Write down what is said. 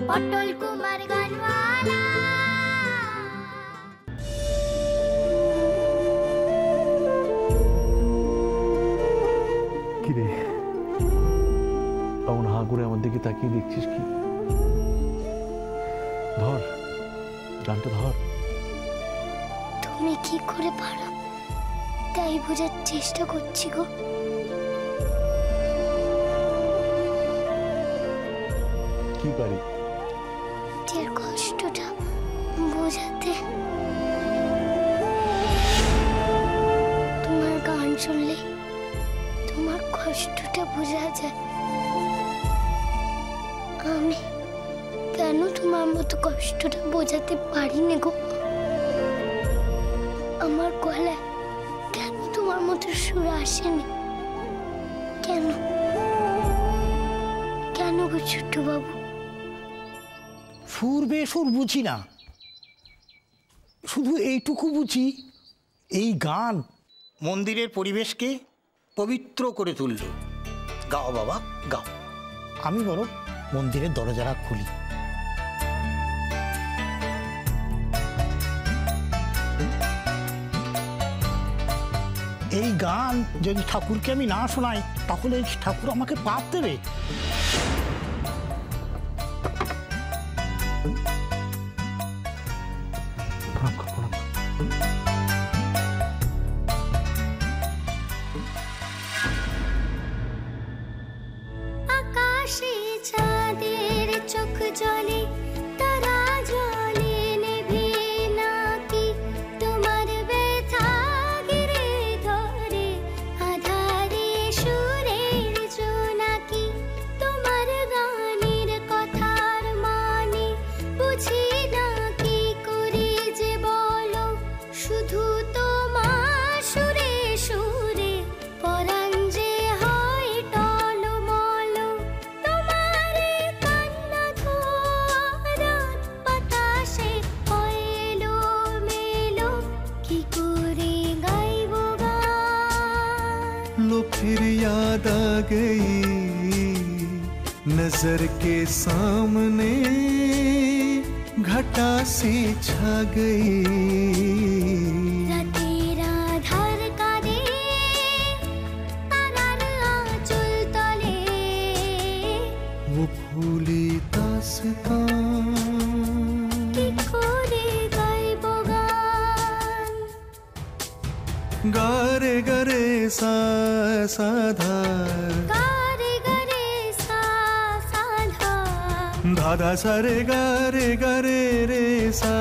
পটল কুমার গানওয়ালা। কিরে এমন হাঁ করে আমার দিকে তাকিয়ে দেখছিস কি? ধর গানটা ধর। তুমি কি করে পারো তাই বোঝার চেষ্টা করছি গো। কি পারি? নিজের কষ্টটা বোঝাতে। তোমার গান শুনলে তোমার কষ্টটা বোঝা যায়। আমি কেন তোমার মতো কষ্টটা বোঝাতে পারিনি গো? আমার গলায় কেন তোমার মতো সুর আসেনি? কেন কেন গো ছোট্ট বাবু? সুর বেসুর বুঝি না, শুধু এইটুকু বুঝি, এই গান মন্দিরের পরিবেশকে পবিত্র করে তুলল। গাও বাবা গাও। আমি বরং মন্দিরের দরজাটা খুলি। এই গান যদি ঠাকুরকে আমি না শোনাই তাহলে ঠাকুর আমাকে পাপ দেবে। আকাশে চাঁদের চোখ জলে, তারা জলে নেভে নাকি তোমার ব্যথা ঘিরে ধরে আধারে সুরের জোনাকি। তোমার গানের কথার মানে বুঝি না কি করে যে বলো, শুধু তোমার সুরে সুরে পরাণ যে হয় টলমল। তোমার কান্না ধোয়ারাত বাতাসে হয় এলোমেলো, কি করে গাইব গান। लो फिर याद आ गई नजर के सामने, घटा सी छा गई। রাতের আধার কাঁদে তারার আঁচল তলে, वो भूली दास्तां কি করে গাইব গান। गा रे गा रे सा सा धा গারে গারে সা সা ধা, धा धा सा रे गा रे सा